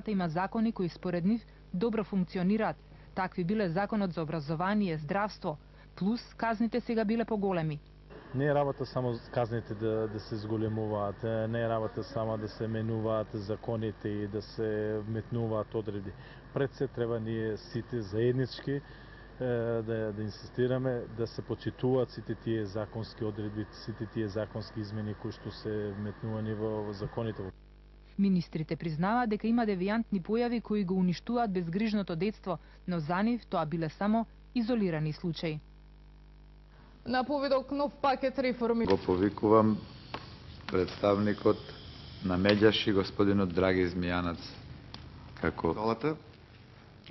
има закони кои според нив добро функционираат. Такви биле Законот за образование, здравство, плюс казните сега биле поголеми. Не е работа само казните да се зголемуваат, не е работа само да се менуваат законите и да се вметнуваат одредби. Пред се треба ние сите заеднички да инсистираме да се почитуваат сите тие законски одредби, сите тие законски измени кои што се вметнувани во законите. Министрите признаваат дека има девијантни појави кои го уништуваат безгрижното детство, но за нив тоа биле само изолирани случаи. На повидок нов пакет реформи. Го повикувам представникот на Медјаши, господинот Драги Змијанац, како залата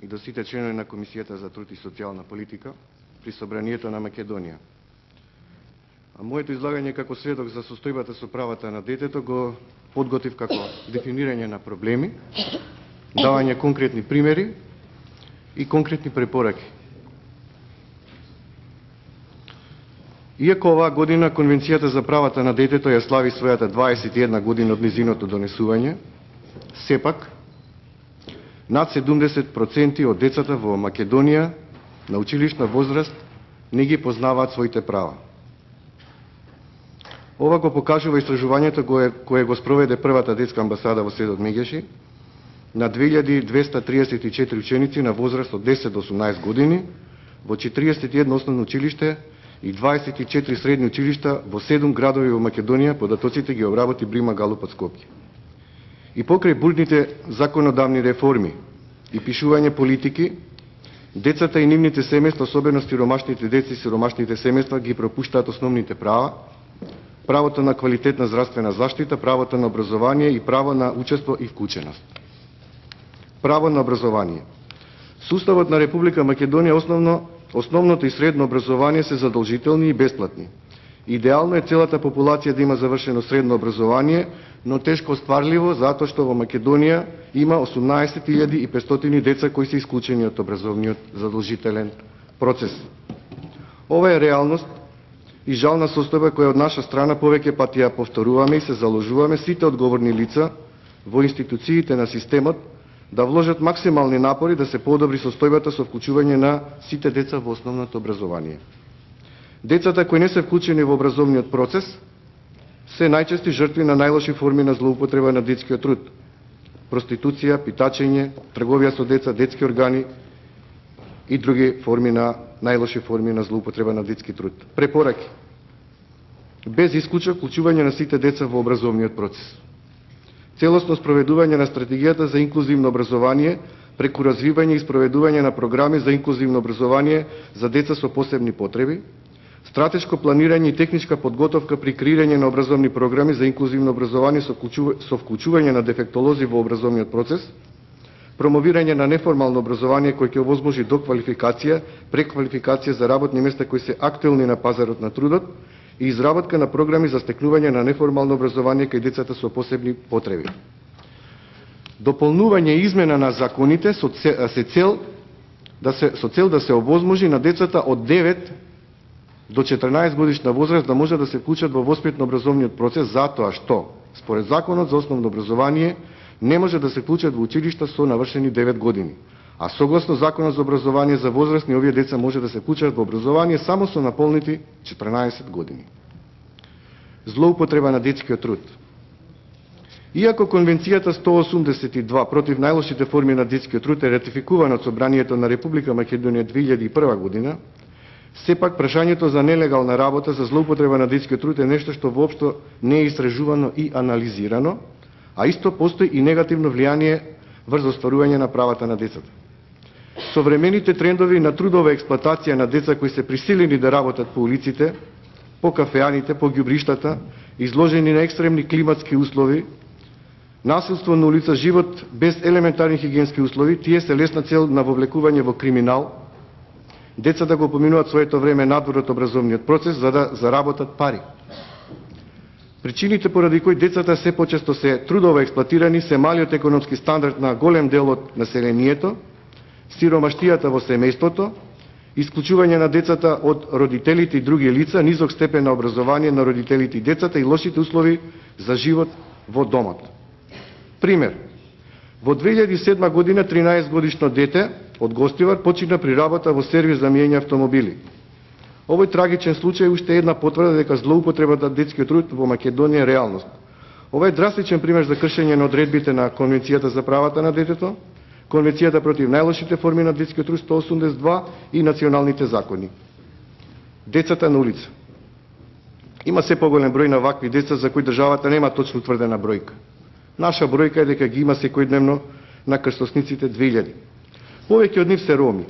и до сите членови на Комисијата за труд и социјална политика при Собранието на Македонија. А моето излагање како сведок за состојбата со правата на детето го подготвив како дефинирање на проблеми, давање конкретни примери и конкретни препораки. Иако оваа година Конвенцијата за правата на детето ја слави својата 21 година од низиното донесување, сепак над 70% од децата во Македонија на училишна возраст не ги познаваат своите права. Ова го покажува истражувањето кое го спроведе првата детска амбасада во селот Меѓаши на 2234 ученици на возраст од 10 до 18 години во 41 основно училиште и 24 средни училишта во 7 градови во Македонија, податоците ги обработи Брима Галуп од Скопје. И покрај бурните законодавни реформи и пишување политики, децата и нивните семејства, особено сиромашните деца и сиромашните семејства, ги пропуштаат основните права, правото на квалитетна здравствена заштита, правото на образование и право на учество и вклученост. Право на образование. Суставот на Република Македонија основното и средно образование се задолжителни и бесплатни. Идеално е целата популација да има завршено средно образование, но тешко остварливо затоа што во Македонија има 18.500 деца кои се исклучени од образовниот задолжителен процес. Ова е реалност и жална состојба која од наша страна повеќе пати ја повторуваме и се заложуваме сите одговорни лица во институциите на системот да вложат максимални напори да се подобри состојбата со вклучување на сите деца во основното образование. Децата кои не се вклучени во образовниот процес се најчести жртви на најлоши форми на злоупотреба на детскиот труд. Проституција, питачење, трговија со деца, детски органи и други најлоши форми на злоупотреба на детски труд. Препораки. Без исклучок вклучување на сите деца во образовниот процес. Целосно спроведување на стратегијата за инклузивно образование преку развивање и спроведување на програми за инклузивно образование за деца со посебни потреби, стратешко планирање и техничка подготовка при креирање на образовни програми за инклузивно образование со вклучување на дефектолози во образовниот процес, промовирање на неформално образование кој ќе овозможи доквалификација, преквалификација за работни места кои се актуелни на пазарот на трудот и изработка на програми за стекнување на неформално образование кај децата со посебни потреби. Дополнување и измена на законите со цел да се овозможи на децата од 9 до 14 годишна возраст да може да се вклучат во воспитно-образовниот процес затоа што, според Законот за основно образование, не може да се вклучат во училишта со навршени 9 години. А согласно Законот за образование за возрастни, овие деца може да се вклучат во образование само со наполнити 14 години. Злоупотреба на детскиот труд. Иако Конвенцијата 182 против најлошите форми на детскиот труд е ратификувана од Собранието на Република Македонија 2001 година, сепак прашањето за нелегална работа, за злоупотреба на детскиот труд е нешто што воопшто не е истражувано и анализирано, а исто постои и негативно влијание врз остварување на правата на децата. Современите трендови на трудова експлоатација на деца кои се присилени да работат по улиците, по кафеаните, по ѓубриштата, изложени на екстремни климатски услови, насилство на улица, живот без елементарни хигиенски услови, тие се лесна цел на вовлекување во криминал. Децата го поминуваат своето време надвор од образовниот процес за да заработат пари. Причините поради кои децата се почесто се трудово експлоатирани се малиот економски стандард на голем дел од населението, сиромаштијата во семејството, исклучување на децата од родителите и други лица, низок степен на образование на родителите и децата и лошите услови за живот во домот. Пример. Во 2007 година 13 годишно дете од Гостивар почина при работа во сервис за миење автомобили. Овој трагичен случај е уште една потврда дека злоупотребата детскиот труд во Македонија е реалност. Ова е драстичен пример за кршење на одредбите на Конвенцијата за правата на детето, Конвенцијата против најлошите форми на детскиот труд 182 и националните закони. Децата на улица. Има се поголем број на вакви деца за кои државата нема точно утврдена бројка. Наша бројка е дека ги има секојдневно на крстосниците 2000. Повеќе од нив се роми.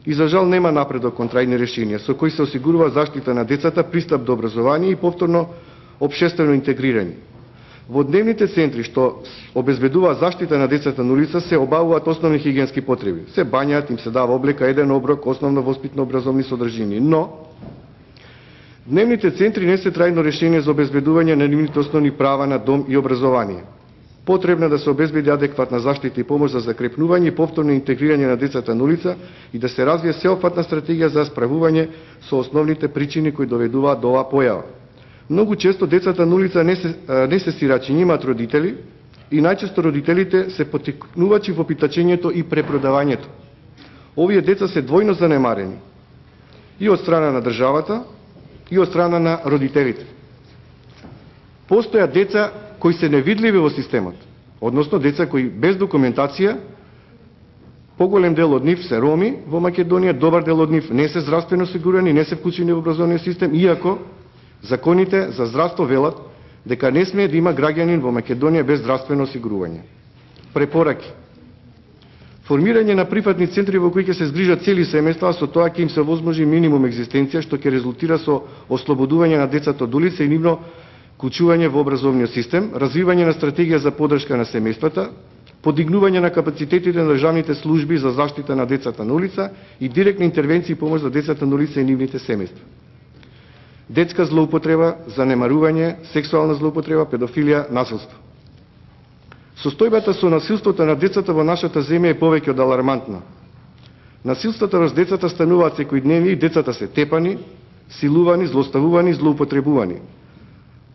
И за жал нема напредок кон трајни решенија со кои се осигурува заштита на децата, пристап до образование и повторно општествено интегрирање. Во дневните центри што обезбедува заштита на децата на улица се обавуваат основни хигиенски потреби. Се бањаат, им се дава облека, еден оброк, основно воспитно образовни содржини. Но дневните центри не се трајно решение за обезбедување на нивните основни права на дом и образование. Потребно да се обезбеди адекватна заштита и помош за закрепнување и повторно интегрирање на децата на улица и да се развие сеопфатна стратегија за справување со основните причини кои доведуваат до оваа појава. Многу често децата на улица не се сирачи, имаат родители и најчесто родителите се поттикнувачи во питачењето и препродавањето. Овие деца се двојно занемарени и од страна на државата и од страна на родителите. Постојат деца кои се невидливи во системот, односно деца кои без документација, поголем дел од нив се роми во Македонија, добар дел од нив не се здравствено осигурени, не се вклучени во образовниот систем, иако законите за здравство велат дека не смее да има граѓанин во Македонија без здравствено осигурување. Препораки. Формирање на прифатни центри во кои ќе се згрижат цели семејства, со тоа ќе им се возможи минимум екзистенција, што ќе резултира со ослободување на децата од улица и нивно вклучување во образовниот систем, развивање на стратегија за поддршка на семејствата, подигнување на капацитетите на државните служби за заштита на децата на улица и директни интервенции и помош за децата на улица и нивните семејства. Детска злоупотреба, занемарување, сексуална злоупотреба, педофилија, насилство. Состојбата со насилството на децата во нашата земја е повеќе од алармантна. Насилството врз децата стануваат секојдневни и децата се тепани, силувани, злоставувани, злоупотребувани.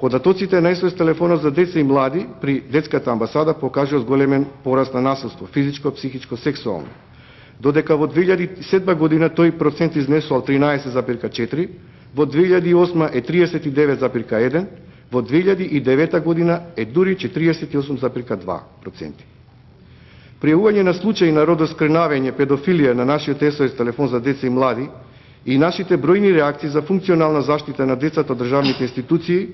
Податоците на СОС телефонот за деца и млади при детската амбасада покажува зголемен пораст на насилство, физичко, психичко, сексуално. Додека во 2007 година тој процент изнесувал 13,4, во 2008 е 39,1, во 2009 година е дури 48,2%. Пријавување на случаи на родоскрнавење, педофилија на нашиот СОС телефон за деца и млади и нашите бројни реакции за функционална заштита на децата од државните институции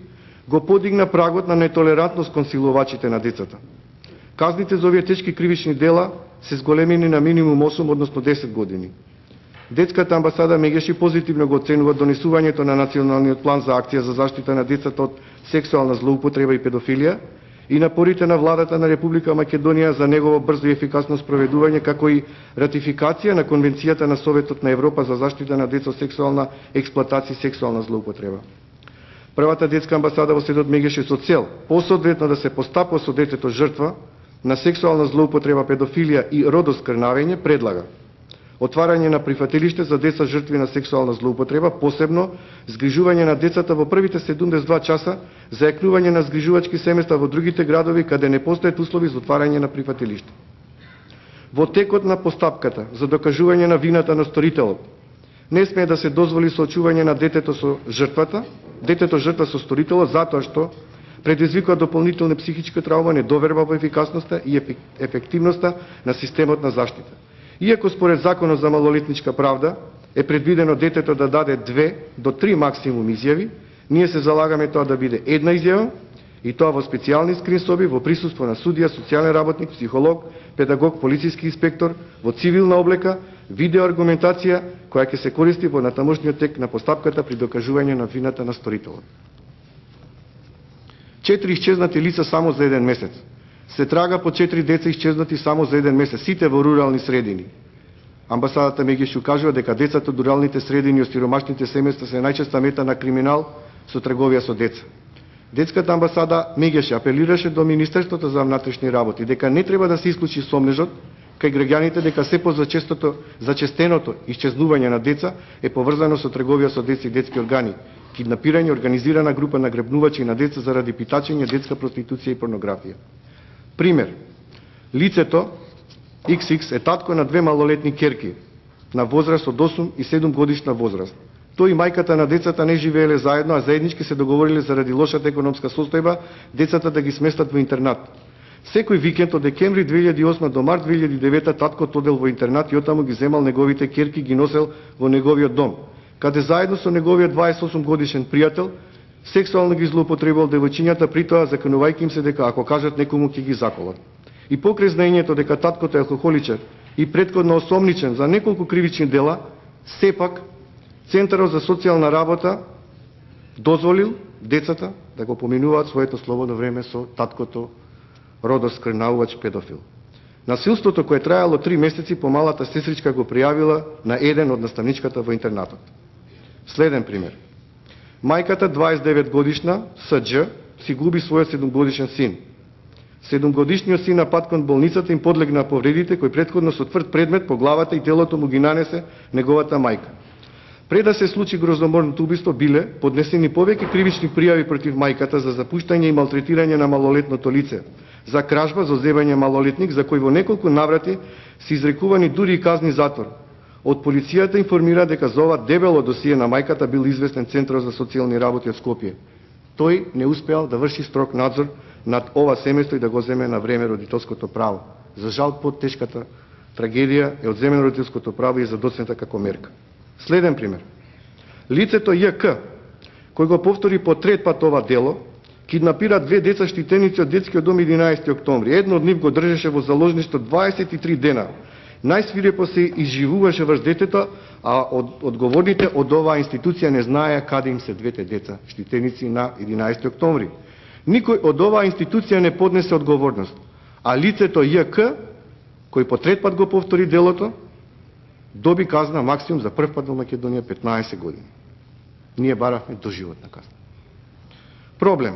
го подигна прагот на нетолерантност кон силувачите на децата. Казните за овие тешки кривични дела се зголемени на минимум 8, односно 10 години. Детската амбасада Мегеши позитивно го оценува донесувањето на Националниот план за акција за заштита на децата од сексуална злоупотреба и педофилија и напорите на владата на Република Македонија за негово брзо и ефикасно спроведување, како и ратификација на Конвенцијата на Советот на Европа за заштита на деца од сексуална експлоатација и сексуална злоупотреба. Првата детска амбасада во Седот Мегеши со цел посоодветно да се постапува со детето жртва на сексуална злоупотреба, педофилија и родоскрнавење предлага отварање на прифатилиште за деца жртви на сексуална злоупотреба, посебно згрижување на децата во првите 72 часа, зајакнување на згрижувачки семејства во другите градови каде не постојат услови за отварање на прифатилиште. Во текот на постапката за докажување на вината на сторителот, не смее да се дозволи соочување на детето со жртвата, детето жртва со сторителот, затоа што предизвикува дополнителна психичка травма, недоверба во ефикасноста и ефективноста на системот на заштита. Иако според Законот за малолетничка правда е предвидено детето да даде 2 до 3 максимум изјави, ние се залагаме тоа да биде една изјава и тоа во специјални скрин соби во присуство на судија, социјален работник, психолог, педагог, полициски инспектор, во цивилна облека, видеоаргументација која ќе се користи во натамошниот тек на постапката при докажување на вината на сторителот. 4 исчезнати лица само за 1 месец. Се трага по 4 деца исчезнати само за 1 месец, сите во рурални средини. Амбасадата Мегеши укажува дека децата од руралните средини и осиромашните семејства се најчеста мета на криминал со трговија со деца. Детската амбасада Мегеши апелираше до Министерството за внатрешни работи дека не треба да се исклучи сомнежот кај граѓаните дека се зачестеното исчезнување на деца е поврзано со трговија со деца и детски органи, киднапирање, организирана група награбнувачи на деца заради питачење, детска проституција и порнографија. Пример. Лицето XX е татко на две малолетни керки на возраст од 8 и 7 годишна возраст. Тој и мајката на децата не живееле заедно, а заеднички се договориле заради лошата економска состојба децата да ги сместат во интернат. Секој викенд од декември 2008 до март 2009 таткот одел во интернат и оттаму ги земал неговите керки, ги носел во неговиот дом, каде заедно со неговиот 28 годишен пријател сексуално ги злоупотребувал девојчињата, притоа заканувајќи им се дека ако кажат некому ќе ги заколат. И покрај знаењето дека таткот е алкохоличар и претходно осомничен за неколку кривични дела, сепак Центарот за социјална работа дозволил децата да го поминуваат своето слободно време со таткото родоскрнавувач педофил. Насилството кое трајало 3 месеци, помалата сестричка го пријавила на еден од наставничката во интернатот. Следен пример. Мајката 29 годишна СД си губи својот 7-годишен син. 7-годишниот син напад кон болницата им подлегна повредите кои претходно со тврд предмет по главата и телото му ги нанесе неговата мајка. Пред да се случи грозоморното убиство биле поднесени повеќе кривични пријави против мајката за запуштање и малтретирање на малолетното лице, за кражба, за зебање малолетник, за кој во неколку наврати се изрекувани дури и казни затвор. Од полицијата информира дека за ова дебело досие на мајката бил известен Центарот за социјални работи од Скопје. Тој не успеал да врши строг надзор над ова семејство и да го земе на време родителското право. За жал, поттешката трагедија е одземено родителското право и задоцнета како мерка. Следен пример. Лицето ЈК, кој го повтори по трет пат ова дело, киднапира две деца штитеници од детскиот дом 11 октомври. Едно од нив го држеше во заложништо 23 дена. Најсвирепо се изживуваше врз детето, а одговорните од оваа институција не знаеа каде им се двете деца штитеници на 11 октомври. Никој од оваа институција не поднесе одговорност, а лицето ЈК, кој по трет пат го повтори делото, доби казна максимум за прв пат во Македонија 15 години. Ние баравме доживотна казна. Проблем.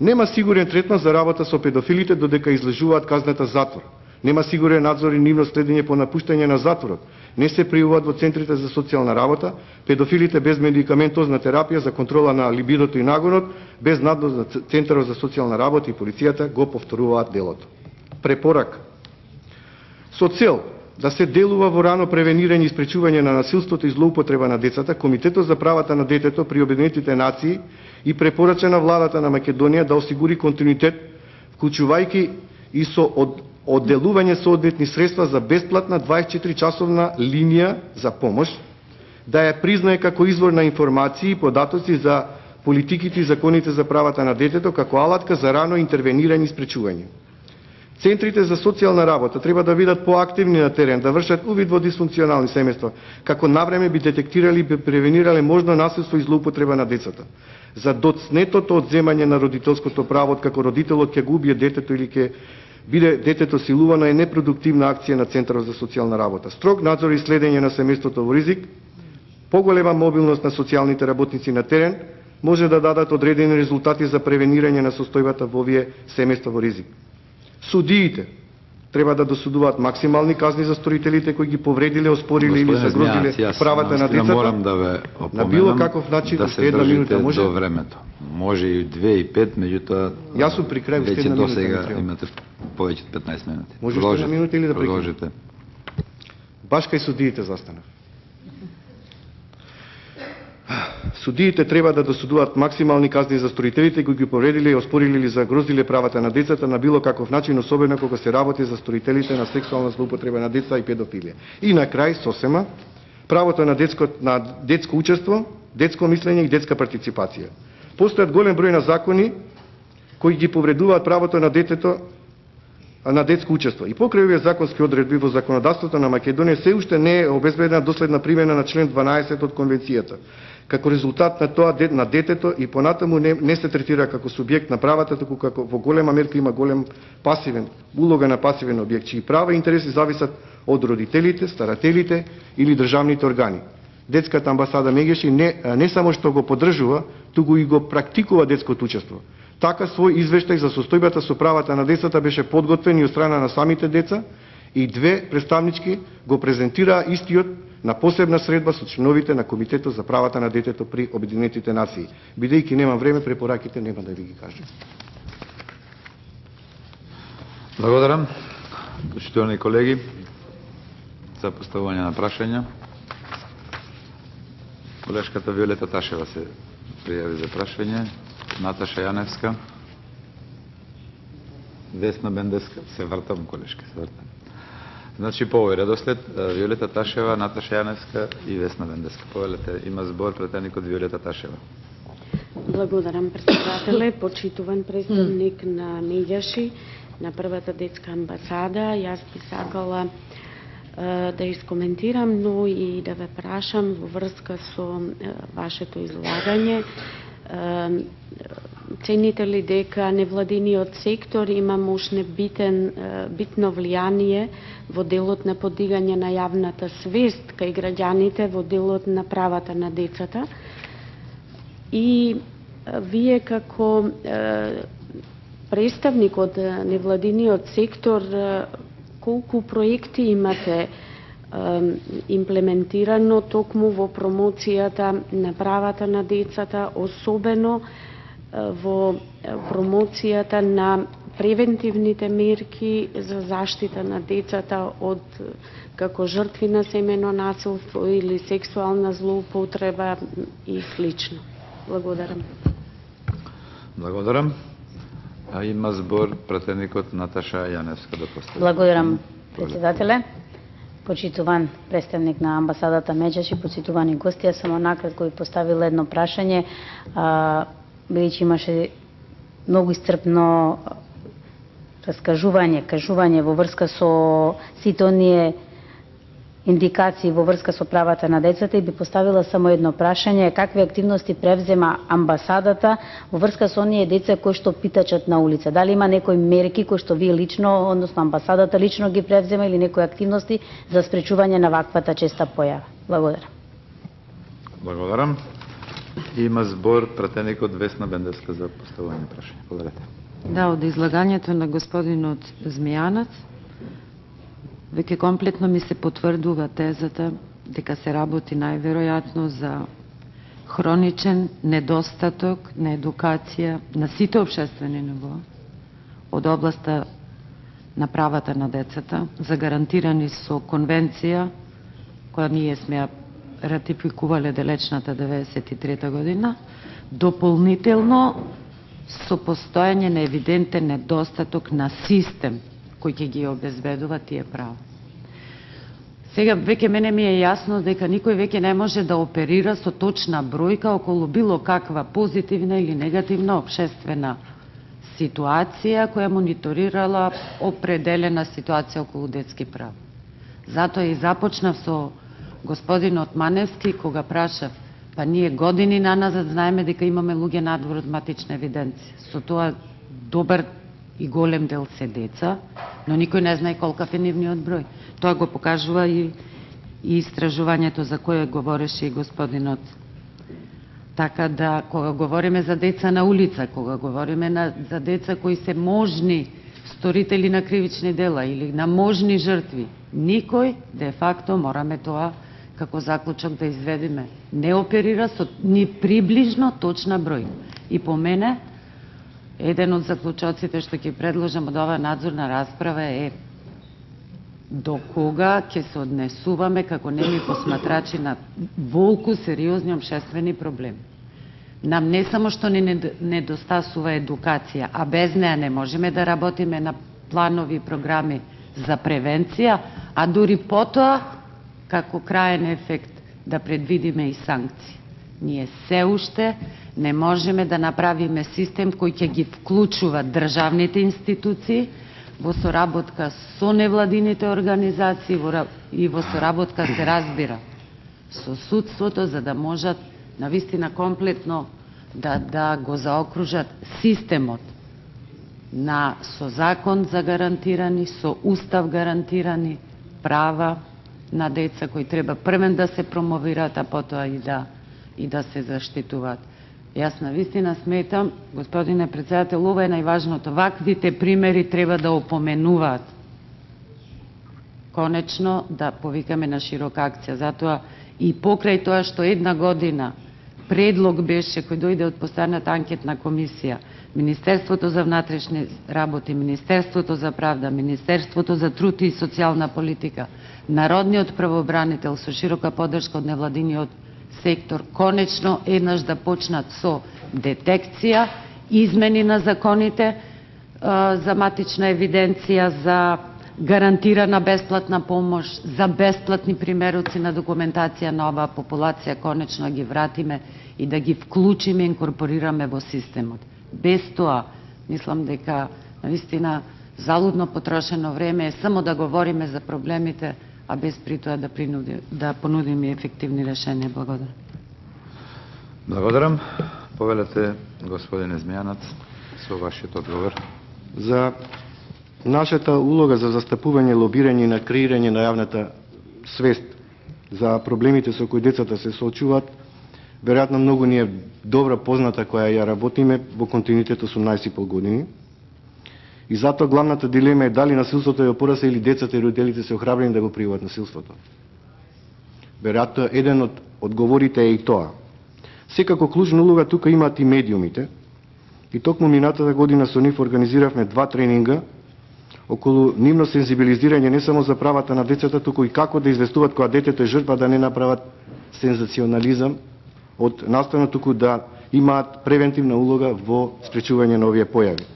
Нема сигурен третман за работа со педофилите додека излежуваат казната затвор. Нема сигурен надзор и нивно следење по напуштање на затворот. Не се пријавуваат во центрите за социјална работа, педофилите без медикаментозна терапија за контрола на либидото и нагонот, без надзор на Центарот за социјална работа и полицијата го повторуваат делото. Препорака. Со цел да се делува во рано превенирање и спречување на насилството и злоупотреба на децата, Комитетот за правата на детето при Обединетите нации и препорача на владата на Македонија да осигури континуитет, вклучувајќи и со одделување соодветни средства за бесплатна 24-часовна линија за помош, да ја признае како извор на информации и податоци за политиките и законите за правата на детето како алатка за рано интервенирање и спречување. Центрите за социјална работа треба да бидат поактивни на терен, да вршат увид во дисфункционални семејства, како навреме би детектирали и би превенирале можно насилство и злоупотреба на децата. За доцнетото одземање на родителското право, како родителот ќе го убие детето или ќе биде детето силувано, е непродуктивна акција на Центарот за социјална работа. Строг надзор и следење на семејството во ризик, поголема мобилност на социјалните работници на терен може да дадат одредени резултати за превенирање на состојбата во овие семејства во ризик. Судиите треба да досудуваат максимални казни за сторителите кои ги повредиле, оспориле или загрозиле правата на децата. Морам да ве опоменам, на било каков начин, да се една минута може. До времето. Може и 2 и 5, меѓутоа Јас сум при крај, уште една минута. Досега имате повеќе од 15 минути. Може уште една минута или да продолжите? Баш кај судиите застанав. Судиите треба да досудуваат максимални казни за сторителите кои ги повредиле и оспориле или загрозиле правата на децата на било каков начин, особено кога се работи за сторителите на сексуална злоупотреба на деца и педофилија. И на крај, сосема, правото на детско учество, детско мислење и детска партиципација. Постојат голем број на закони кои ги повредуваат правото на детето на детско учество. И покрај овие законски одредби во законодавството на Македонија се уште не е обезбедена доследна примена на член 12 од конвенцијата. Како резултат на тоа на детето и понатаму не се третира како субјект на правата, туку како во голема мерка има голем пасивен улога на пасивен објект, чии права и интереси зависат од родителите, старателите или државните органи. Детската амбасада Мегеши не само што го поддржува, туку и го практикува детското учество. Така свој извештај за состојбата со правата на децата беше подготвен и од страна на самите деца и две представнички го презентираа истиот на посебна средба со членовите на Комитетот за правата на детето при Обединетите нации. Бидејќи немам време, препораките нема да ви ги кажам. Благодарам. Почитувани колеги, за поставување на прашања. Колешката Виолета Ташева се пријави за прашање. Наташа Јаневска. Весна Бендеска. Се вртам, колешка, се вртам. Значи, по овој редослед, Виолета Ташева, Наташа Јаневска и Весна Бендеска. Повелете, има збор претеникот Виолета Ташева. Благодарам, председателе, почитуван представник на Меѓаши, на првата детска амбасада. Јас би сакала да искоментирам, но и да ве прашам во врска со вашето излагање. Цените ли дека невладиниот сектор има можне битно влијание во делот на подигање на јавната свест кај граѓаните во делот на правата на децата? И вие како представник од невладиниот сектор, колку проекти имате имплементирано токму во промоцијата на правата на децата, особено во промоцијата на превентивните мерки за заштита на децата од како жртви на семено насилство или сексуална злоупотреба и слично? Благодарам. Благодарам. А има збор пратеникот Наташа Јаневска да постави. Благодарам, председателе. Почитуван представник на амбасадата Меѓаши, почитувани гости, јас само накратко ви поставил едно прашање, бидејќи имаше многу исцрпно кажување во врска со сите оние индикации во врска со правата на децата, и би поставила само едно прашање: какви активности превзема амбасадата во врска со оние деца кои што питачат на улица? Дали има некои мерки кои што вие лично, односно амбасадата лично ги превзема, или некои активности за спречување на ваквата честа појава? Благодарам. Благодарам. Има збор пратеникот Весна Бендеска за поставување прашање. Благодарете. Да, од излагањето на господинот Змејанац, веќе комплетно ми се потврдува тезата дека се работи најверојатно за хроничен недостаток на едукација на сите општествени нивоа од областа на правата на децата, загарантирани со конвенција која ние сме ја ратификувале далечната 93 година, дополнително со постојање на евидентен недостаток на систем кој ќе ги обезбедува тие права. Сега веќе мене ми е јасно дека никој веќе не може да оперира со точна бројка околу било каква позитивна или негативна општествена ситуација која мониторирала определена ситуација околу детски права. Затоа и започнав со господинот Маневски кога прашав: па ние години наназад знаеме дека имаме луѓе надвор од матична евиденција. Со тоа добар и голем дел се деца, но никој не знае колкав е нивниот број. Тоа го покажува и истражувањето за кое говореше и господинот. Така да, кога говориме за деца на улица, кога говориме за деца кои се можни сторители на кривични дела или на можни жртви, никој, де факто, мораме тоа како заклучок да изведеме, не оперира со ни приближно точна бројка. И по мене, еден од заклучоците што ќе предложам од оваа надзорна расправа е до кога ќе се однесуваме како неми посматрачи на волку сериозни општествени проблеми. Нам не само што ни недостасува едукација, а без неа не можеме да работиме на планови и програми за превенција, а дури потоа, како краен ефект, да предвидиме и санкции. Ние се уште не можеме да направиме систем кој ќе ги вклучува државните институции во соработка со невладините организации и во соработка, се разбира, со судството, за да можат навистина комплетно да го заокружат системот со закон за гарантирани, со устав гарантирани права на деца кои треба првен да се промовираат, а потоа и да се заштитуваат. Јас навистина сметам, господине председател, ова е најважното. Ваквите примери треба да опоменуваат. Конечно да повикаме на широка акција. Затоа и покрај тоа што една година предлог беше кој дојде од постојаната анкетна комисија Министерството за внатрешни работи, Министерството за правда, Министерството за труд и социјална политика, Народниот правобранител со широка поддршка од невладиниот сектор, конечно еднаш да почнат со детекција, измени на законите за матична евиденција, за гарантирана бесплатна помош, за бесплатни примеруци на документација на оваа популација, конечно ги вратиме и да ги вклучиме, инкорпорираме во системот. Без тоа, мислам дека наистина залудно потрошено време е само да говориме за проблемите, а без при тоа да понудиме ефективни решенија. Благодарам. Благодарам. Повелете, господине Змејанац, со вашиот одговор. За нашата улога за застапување, лобирање и на креирање на јавната свест за проблемите со кои децата се соочуваат, веројатно многу ни е добра позната која ја работиме во континуитет 18,5 години. И затоа главната дилема е дали насилството е опорасе или децата и родителите се охрабрени да го пријават насилството. Веројатно еден од одговорите е и тоа. Секако клучна улога тука имаат и медиумите. И токму минатата година со нив организиравме 2 тренинга околу нивно сензибилизирање не само за правата на децата, туку и како да известуваат кога детето е жртва, да не направат сензационализам од настана, туку да имаат превентивна улога во спречување на овие појави.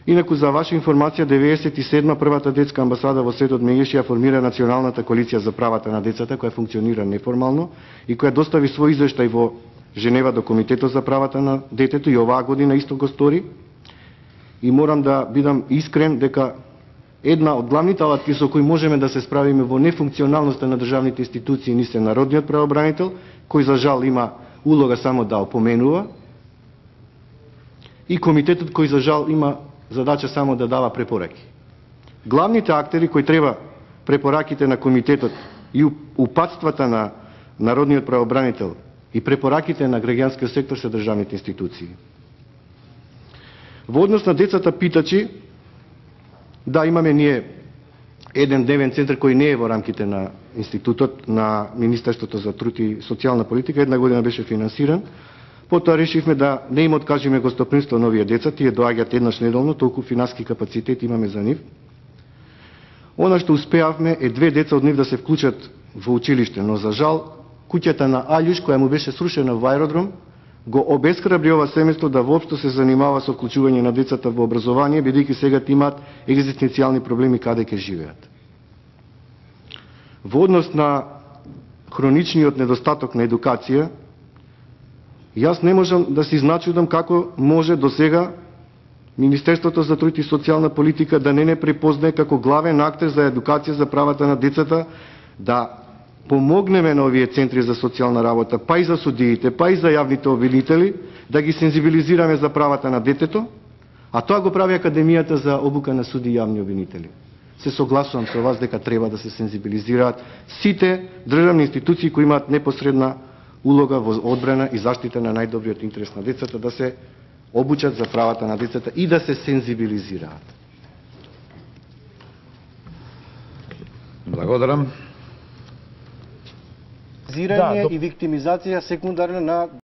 Инаку за ваша информација, 97 првата детска амбасада во светот Мегеши ја формира Националната коалиција за правата на децата, која функционира неформално и која достави свој извештај во Женева до Комитетот за правата на детето и оваа година исто го стори. И морам да бидам искрен дека една од главните алатки со кои можеме да се справиме во нефункционалноста на државните институции ни се Народниот правобранител, кој за жал има улога само да опоменува, и Комитетот кој за жал има задача само да дава препораки. Главните актери кои треба препораките на Комитетот и упатствата на Народниот правобранител и препораките на граѓанскиот сектор се државните институции. Во однос на децата питачи, да, имаме ние еден дневен центар кој не е во рамките на институтот на Министерството за труд и социјална политика, една година беше финансиран. Потоа решивме да не им откажеме гостопримство на овие деца, тие доаѓаат еднаш неделно, толку финански капацитет имаме за нив. Она што успеавме е 2 деца од нив да се вклучат во училиште, но за жал куќата на Алјуш, која му беше срушена во аеродром, го обесхрабри ова семејство да воопшто се занимава со вклучување на децата во образование, бидејќи сега имаат екзистенцијални проблеми каде ќе живеат. Во однос на хроничниот недостаток на едукација, јас не можам да се изначудам како може до сега Министерството за труд и социјална политика да не препознае како главен актер за едукација за правата на децата, да помогнеме на овие центри за социјална работа, па и за судиите, па и за јавните обвинители, да ги сензибилизираме за правата на детето, а тоа го прави Академијата за обука на суди и јавни обвинители. Се согласувам со вас дека треба да се сензибилизираат сите државни институции кои имаат непосредна улога во одбрана и заштита на најдобриот интерес на децата, да се обучат за правата на децата и да се сензибилизираат. Благодарам. И виктимизација секундарна на